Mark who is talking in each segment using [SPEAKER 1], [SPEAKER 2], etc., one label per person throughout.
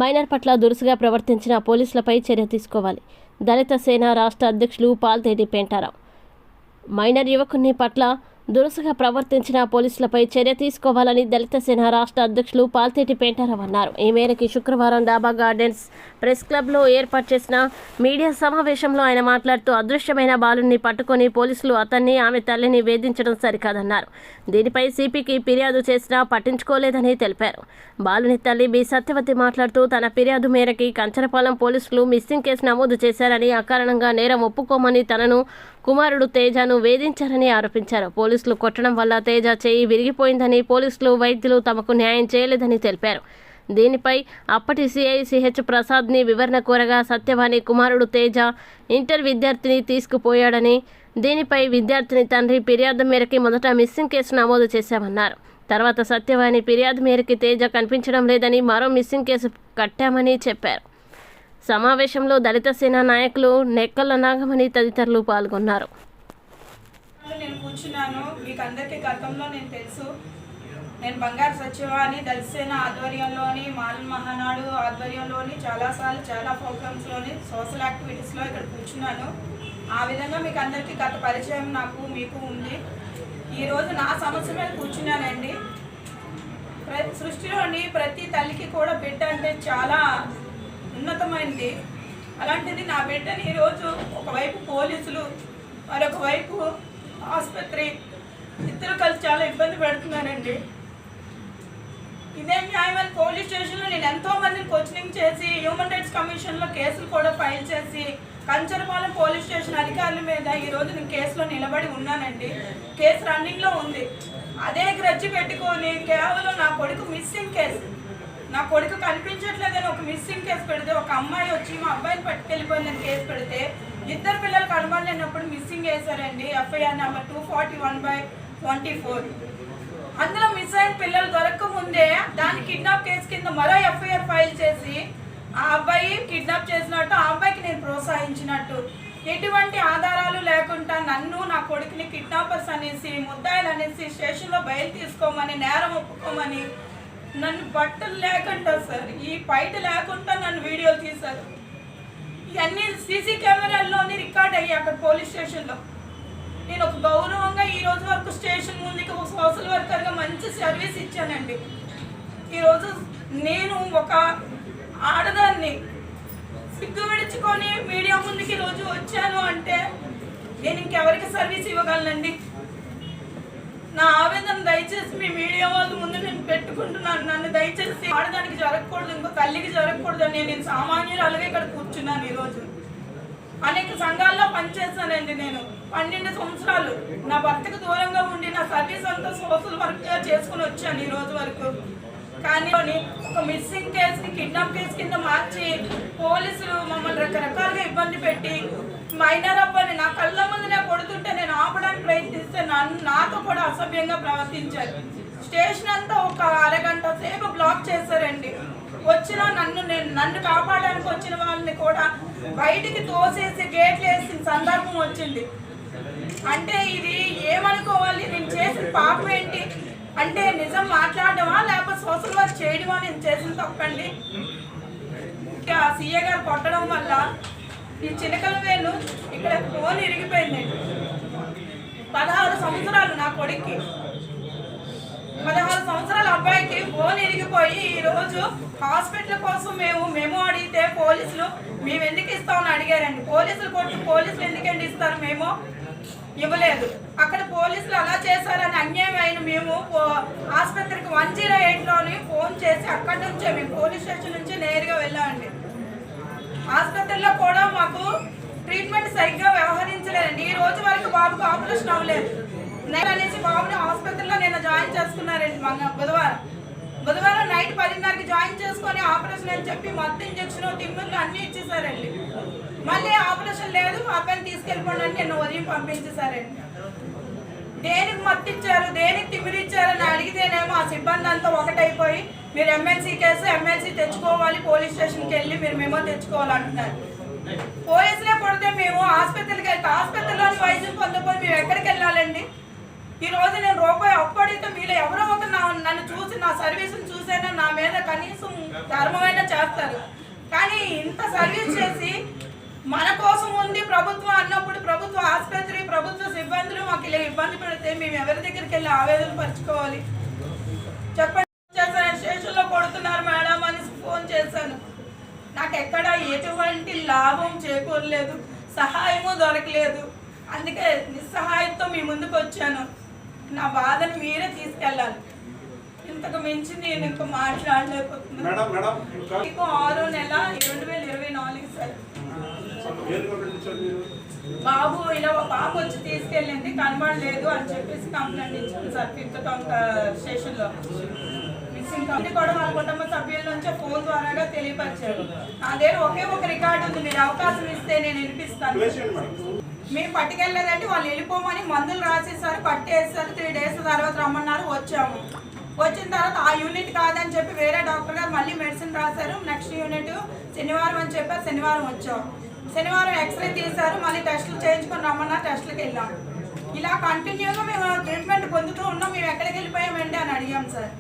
[SPEAKER 1] Minor పట్ల దురుసుగా ప్రవర్తించిన పోలీసులపై చర్య తీసుకోవాలి. దళిత సేన రాష్ట్ర అధ్యక్షులు పాల్తేటి పెంటారావు. మైనర్ యువకుని పట్ల దురుసుగా ప్రవర్తించిన పోలీసులపై చర్య తీసుకోవాలని దళిత సేన రాష్ట్ర అధ్యక్షులు పాల్తేటి పెంటారావు అన్నారు. ఈ మేరకు శుక్రవారం డాబా గార్డెన్స్ ప్రెస్ క్లబ్లో ఏర్పాటు చేసిన మీడియా సమావేశంలో ఆయన మాట్లాడుతూ అదృశ్యమైన బాలుని పట్టుకొని పోలీసులు అతన్ని ఆమె తల్లిని వేధించడం సరికాదన్నారు. దీనిపై సిపికి ఫిర్యాదు చేసినా పట్టించుకోలేదని తెలిపారు. బాలుని తల్లి బి సత్యవతి మాట్లాడుతూ తన ఫిర్యాదు మేరకు కంచరపాలెం పోలీసులు మిస్సింగ్ కేసు నమోదు చేశారని, అకారణంగా నేరం ఒప్పుకోమని తనను కుమారుడు తేజను వేధించారని ఆరోపించారు. పోలీసులు కొట్టడం వల్ల తేజ చేయి విరిగిపోయిందని, పోలీసులు వైద్యులు తమకు న్యాయం చేయలేదని తెలిపారు. దీనిపై అప్పటి సిఐ సిహెచ్ ప్రసాద్ని వివరణ కోరగా సత్యవాణి కుమారుడు తేజ ఇంటర్ విద్యార్థిని తీసుకుపోయాడని, దీనిపై విద్యార్థిని తండ్రి ఫిర్యాదు మేరకు మొదట మిస్సింగ్ కేసు నమోదు చేశామన్నారు. తర్వాత సత్యవాణి ఫిర్యాదు మేరకు తేజ కనిపించడం లేదని మరో మిస్సింగ్ కేసు కట్టామని చెప్పారు. సమావేశంలో దళిత సేన నాయకులు నెక్కల నాగమణి తదితరులు పాల్గొన్నారు.
[SPEAKER 2] నేను కూర్చున్నాను. మీకు అందరికీ గతంలో నేను తెలుసు. నేను బంగారు సత్యవాణి దళిత సేన ఆధ్వర్యంలోని మాలన్ మహానాడు ఆధ్వర్యంలోని చాలాసార్లు చాలా ప్రోగ్రామ్స్లోని సోషల్ యాక్టివిటీస్లో ఇక్కడ కూర్చున్నాను. ఆ విధంగా మీకు అందరికీ గత పరిచయం మీకు ఉంది. ఈరోజు నా సమస్య మీద కూర్చున్నానండి. సృష్టిలోని ప్రతి తల్లికి కూడా బిడ్డ అంటే చాలా ఉన్నతమైనది. అలాంటిది నా బిడ్డని ఈరోజు ఒకవైపు పోలీసులు, మరొక వైపు ఆసుపత్రి, ఇద్దరు కలిసి చాలా ఇబ్బంది పెడుతున్నారండి. ఇదే న్యాయమైన పోలీస్ స్టేషన్లో నేను ఎంతో మందిని కోచింగ్ చేసి హ్యూమన్ రైట్స్ కమిషన్లో కేసులు కూడా ఫైల్ చేసి కంచరపాలెం పోలీస్ స్టేషన్ అధికారుల మీద ఈరోజు నేను కేసులో నిలబడి ఉన్నానండి. కేసు రన్నింగ్లో ఉంది. అదే గ్రజ్జి పెట్టుకొని కేవలం నా కొడుకు మిస్సింగ్ కేసు, నా కొడుకు కనిపించట్లేదని ఒక మిస్సింగ్ కేసు పెడితే, ఒక అమ్మాయి వచ్చి మా అబ్బాయిని పట్టుకెళ్ళిపోయిందని కేసు పెడితే, ఇద్దరు పిల్లలు కనబడలేనప్పుడు మిస్సింగ్ వేశారండి. FIR number 241/24. అందులో మిస్ అయిన పిల్లలు దొరకముందే దాని కిడ్నాప్ కేసు కింద మరో ఎఫ్ఐఆర్ ఫైల్ చేసి ఆ అబ్బాయి కిడ్నాప్ చేసినట్టు, ఆ అబ్బాయికి నేను ప్రోత్సహించినట్టు, ఎటువంటి ఆధారాలు లేకుండా నన్ను నా కొడుకుని కిడ్నాపర్స్ అనేసి, ముద్దాయిలు అనేసి స్టేషన్లో బయలు తీసుకోమని, నేరం ఒప్పుకోమని, నన్ను బట్టలు లేకుండా సార్ ఈ బయట లేకుండా నన్ను వీడియోలు తీశారు. ఇవన్నీ సీసీ కెమెరాల్లోని రికార్డ్ అయ్యి అక్కడ పోలీస్ స్టేషన్లో. నేను ఒక గౌరవంగా ఈ రోజు వరకు స్టేషన్ ముందుకి ఒక సోషల్ వర్కర్గా మంచి సర్వీస్ ఇచ్చానండి. ఈరోజు నేను ఒక ఆడదాన్ని సిగ్గు విడుచుకొని మీడియా ముందుకి రోజు వచ్చాను అంటే నేను ఇంకెవరికి సర్వీస్ ఇవ్వగలనండి? నా ఆవేదన దయచేసి మీ మీడియా వాళ్ళ ముందు నేను పెట్టుకుంటున్నాను. నన్ను దయచేసి ఆడదానికి జరగకూడదు, ఇంకో తల్లికి జరగకూడదు. నేను సామాన్యురాలుగా ఇక్కడ కూర్చున్నాను. ఈరోజు అనేక సంఘాల్లో పనిచేశానండి. నేను 12 సంవత్సరాలు నా భర్తకు దూరంగా ఉండి నా సర్వీస్ అంతా సోషల్ వర్క్గా చేసుకుని వచ్చాను ఈ రోజు వరకు. కానీ ఒక మిస్సింగ్ కేసుని కిడ్నాప్ కేసు కింద మార్చి పోలీసులు మమ్మల్ని రకరకాలుగా ఇబ్బంది పెట్టి, మైనర్ అబ్బాయిని నా కళ్ళ ముందునే కొడుతుంటే నేను ఆపడానికి ప్రయత్నిస్తే నాతో కూడా అసభ్యంగా ప్రవర్తించారు. స్టేషన్ అంతా ఒక అరగంట సేపు బ్లాక్ చేశారండి. వచ్చిన నన్ను కాపాడడానికి వచ్చిన వాళ్ళని కూడా బయటికి తోసేసి గేట్లు వేసిన సందర్భం వచ్చింది. అంటే ఇది ఏమనుకోవాలి? నేను చేసిన పాపం ఏంటి అంటే నిజం మాట్లాడమా లేకపోతే సోషల్ వర్క్ చేయడమా? నేను చేసిన తప్పండి. సీఏ గారు కొట్టడం వల్ల ఈ చిలకల వేలు ఇక్కడ ఫోన్ ఇరిగిపోయిందండి. 16 సంవత్సరాలు నా కొడుక్కి, 16 సంవత్సరాల అబ్బాయికి ఫోన్ ఇరిగిపోయి ఈరోజు హాస్పిటల్ కోసం మేము అడిగితే పోలీసులు మేము ఎందుకు ఇస్తామని అడిగారండి. పోలీసులు ఎందుకండి ఇస్తారు? మేము ఇవ్వలేదు. అక్కడ పోలీసులు అలా చేశారని అన్యాయం అయిన మేము ఆసుపత్రికి 108లోని ఫోన్ చేసి అక్కడి నుంచే మేము పోలీస్ స్టేషన్ నుంచి నేరుగా వెళ్ళామండి. ఆసుపత్రిలో కూడా మాకు ట్రీట్మెంట్ సరిగ్గా వ్యవహరించలేదండి. ఈ రోజు వరకు బాబుకు ఆపరేషన్ అవ్వలేదు. అనేసి బాబుని ఆసుపత్రిలో నేను జాయిన్ చేసుకున్నారండి. బుధవారం నైట్ 10:30కి జాయిన్ చేసుకొని ఆపరేషన్ అని చెప్పి మొత్తం ఇంజక్షన్ తిమ్మిర్లు అన్నీ ఇచ్చేసారండి. మళ్ళీ ఆపరేషన్ లేదు, అబ్బాయిని తీసుకెళ్ళిపోండి అని నిన్న ఉదయం పంపించేశారండి. దేనికి మత్తు ఇచ్చారు, దేనికి తిమ్మిరి ఇచ్చారని అడిగితేనేమో ఆ సిబ్బంది అంతా ఒకటైపోయి మీరు ఎమ్మెల్సీ తెచ్చుకోవాలి, పోలీస్ స్టేషన్కి వెళ్ళి మీరు మెమో తెచ్చుకోవాలంటున్నారు. పోలీసులే కొడితే మేము ఆసుపత్రికి వెళ్తే ఆసుపత్రిలోని వైద్యం పొందకపోతే మేము ఎక్కడికి వెళ్ళాలండి? ఈ రోజు నేను రూపాయి అప్పడితే మీరు ఎవరో ఒక నన్ను చూసి నా సర్వీస్ని చూసైనా నా మీద కనీసం ధర్మమైనా చేస్తారు. కానీ ఇంత సర్వీస్ చేసి మన కోసం ఉంది ప్రభుత్వం అన్నప్పుడు ప్రభుత్వ ఆసుపత్రి ప్రభుత్వ సిబ్బందులు మాకు ఇలా ఇబ్బంది పెడితే మేము ఎవరి దగ్గరికి వెళ్ళి ఆవేదన పరుచుకోవాలి చెప్పండి. స్టేషన్లో కొడుతున్నారు మేడం అని ఫోన్ చేశాను. నాకు ఎక్కడ ఎటువంటి లాభం చేకూరలేదు, సహాయము దొరకలేదు. అందుకే నిస్సహాయంతో మీ ముందుకు వచ్చాను. నా బాధను మీరే తీసుకెళ్ళాలి. ఇంతకు మించి నేను ఇంకా మాట్లాడలేకపోతున్నాను. 6 నెల 2024 సార్. బాబు ఇలా పాప వచ్చి తీసుకెళ్ళింది, కనబడలేదు అని చెప్పేసి కంప్లైంట్ ఇచ్చాను సార్ 5th టౌన్ స్టేషన్లో. మిస్సింగ్ కంప్లైంట్ కూడా వాళ్ళ కుటుంబ సభ్యుల నుంచే ఫోన్ ద్వారాగా తెలియపరిచారు. నా దగ్గర ఒకే ఒక రికార్డు ఉంది, మీరు అవకాశం ఇస్తే నేను వినిపిస్తాను. మేము పట్టుకెళ్ళలేదంటే వాళ్ళు వెళ్ళిపోమని మందులు రాసేసారు, పట్టేసారు. 3 days తర్వాత రమ్మన్నారు, వచ్చాము. వచ్చిన తర్వాత ఆ యూనిట్ కాదని చెప్పి వేరే డాక్టర్ గారు మళ్ళీ మెడిసిన్ రాశారు. నెక్స్ట్ యూనిట్ శనివారం అని చెప్పారు, శనివారం వచ్చాం. శనివారం ఎక్స్రే తీశారు, మళ్ళీ టెస్టులు చేయించుకొని రమ్మన్నారు, టెస్టులకు వెళ్ళాం. ఇలా కంటిన్యూగా మేము ట్రీట్మెంట్ పొందుతూ ఉన్నాం. మేము ఎక్కడికి వెళ్ళిపోయామండి అని అడిగాం సార్.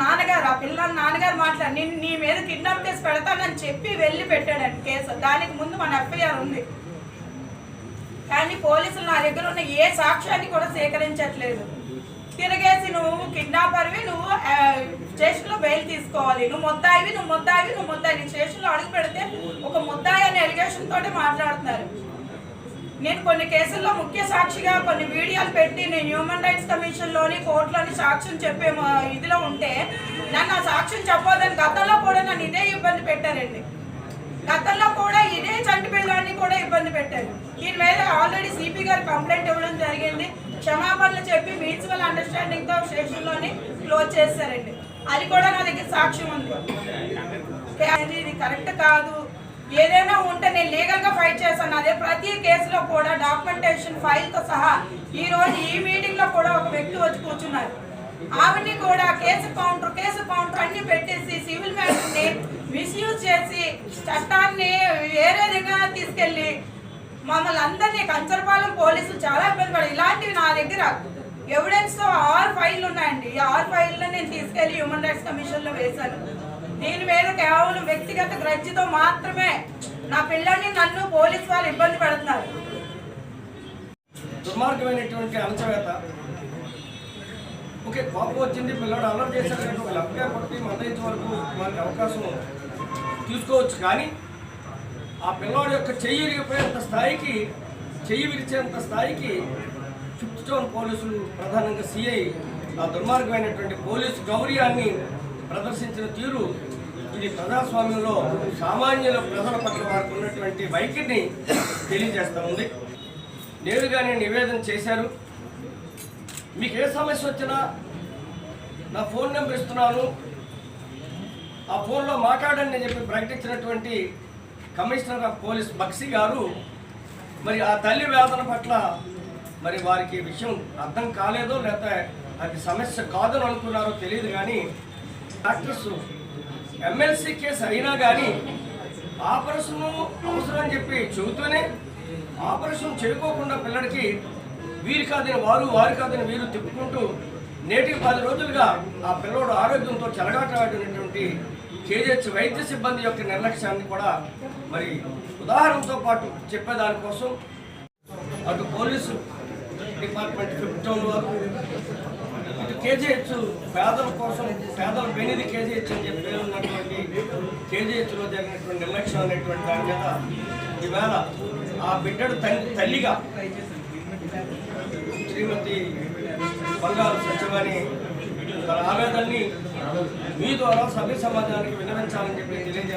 [SPEAKER 2] నాన్నగారు ఆ పిల్లల నాన్నగారు మాట్లాడి నీ మీద కిడ్నాప్ కేసు పెడతానని చెప్పి వెళ్ళి పెట్టాడండి కేసు. దానికి ముందు మన ఎఫ్ఐఆర్ ఉంది, కానీ పోలీసులు నా దగ్గర ఉన్న ఏ సాక్ష్యాన్ని కూడా సేకరించట్లేదు. తిరిగేసి నువ్వు కిడ్నాపర్వి, నువ్వు స్టేషన్లో బెయిల్ తీసుకోవాలి, నువ్వు ముద్దాయివి. నీ స్టేషన్లో అడుగు పెడితే ఒక ముద్దాయి అనే ఎలిగేషన్ తోటి మాట్లాడుతున్నారు. నేను కొన్ని కేసుల్లో ముఖ్య సాక్షిగా కొన్ని వీడియోలు పెట్టి నేను హ్యూమన్ రైట్స్ కమిషన్లోని కోర్టులోని సాక్ష్యం చెప్పే ఇదిలో ఉంటే నన్ను ఆ సాక్ష్యం చెప్పొద్దని గతంలో కూడా నన్ను ఇదే ఇబ్బంది పెట్టారండి. గతంలో కూడా ఇదే చంటి పిల్లాన్ని కూడా ఇబ్బంది పెట్టారు. దీని మీద ఆల్రెడీ సిపి గారు కంప్లైంట్ ఇవ్వడం జరిగింది. క్షమాపణలు చెప్పి మ్యూచువల్ అండర్స్టాండింగ్తో స్టేషన్లోని క్లోజ్ చేశారండి. అది కూడా నా దగ్గర సాక్ష్యం ఉంది. ఇది కరెక్ట్ కాదు, ఏదైనా ఉంటే నేను లీగల్గా ఫైట్ చేశాను. అదే ప్రతి కేసులో కూడా డాక్యుమెంటేషన్ ఫైల్తో సహా ఈరోజు ఈ మీటింగ్లో కూడా ఒక వ్యక్తి వచ్చి కూర్చున్నారు. ఆవిడ్ని కూడా కేసు కౌంటర్ అన్ని పెట్టేసి సివిల్ మ్యాటర్ని మిస్యూజ్ చేసి చట్టాన్ని వేరే విధంగా తీసుకెళ్ళి మమ్మల్ని అందరినీ కంచరపాలెం పోలీసులు చాలా ఇబ్బంది పడారు. ఇలాంటివి నా దగ్గర ఎవిడెన్స్తో 6 ఫైళ్ళు ఉన్నాయండి. ఈ 6 ఫైళ్ళని నేను తీసుకెళ్ళి హ్యూమన్ రైట్స్ కమిషన్లో వేశాను. దీని మీద కేవలం వ్యక్తిగత గ్రడ్జితో మాత్రమే నా పిల్లల్ని నన్ను పోలీసు వాళ్ళు ఇబ్బంది పెడుతున్నారు.
[SPEAKER 3] దుర్మార్గమైనటువంటి అణచవేత. ఓకే, కోపం వచ్చింది, పిల్లడు అల్లరి చేశాడు, ఒక లెఫ్ట్గా కొట్టి మందయించే వరకు మనకి అవకాశం తీసుకోవచ్చు. కానీ ఆ పిల్లవాడి యొక్క చెయ్యి విరిచేంత స్థాయికి 5th టౌన్ పోలీసులు, ప్రధానంగా సిఐ ఆ దుర్మార్గమైనటువంటి పోలీసు గౌర్యాన్ని ప్రదర్శించిన తీరు ఇది ప్రజాస్వామ్యంలో సామాన్యుల ప్రజల పట్ల వారికి ఉన్నటువంటి వైఖరిని తెలియజేస్తూ ఉంది. నేరుగానే నివేదన చేశారు. మీకు ఏ సమస్య వచ్చినా నా ఫోన్ నెంబర్ ఇస్తున్నాను, ఆ ఫోన్లో మాట్లాడండి అని చెప్పి ప్రకటించినటువంటి కమిషనర్ ఆఫ్ పోలీస్ బక్సీ గారు మరి ఆ తల్లి వేదన పట్ల మరి వారికి విషయం అర్థం కాలేదో లేకపోతే అది సమస్య కాదని అనుకున్నారో తెలియదు. కానీ డాక్టర్స్ ఎమ్మెల్సీ కేసు అయినా కానీ ఆపరేషన్ అవసరం అని చెప్పి చెబుతూనే ఆపరేషన్ చేయకోకుండా పిల్లడికి వీరు కాదని వారు, వారు కాదని వీరు తిప్పుకుంటూ నేటికి 10 రోజులుగా ఆ పిల్లోడు ఆరోగ్యంతో చెలగాటలాడినటువంటి కేజీహెచ్ వైద్య సిబ్బంది యొక్క నిర్లక్ష్యాన్ని కూడా మరి ఉదాహరణతో పాటు చెప్పేదానికోసం అటు పోలీసు డిపార్ట్మెంట్ 5th టౌన్ వారు, ఇటు కేజీహెచ్ పేదల కోసం పేదల వెనిది కేజీహెచ్ అని చెప్పి ఉన్నటువంటి కేజీహెచ్లో జరిగినటువంటి నిర్లక్ష్యం అనేటువంటి దాని మీద ఈవేళ ఆ బిడ్డడు తల్లిగా శ్రీమతి బంగారు సత్యవాణి తన ఆవేదనని మీ ద్వారా సభ్య సమాజానికి విన్నవించాలని చెప్పి తెలియజేయాలి.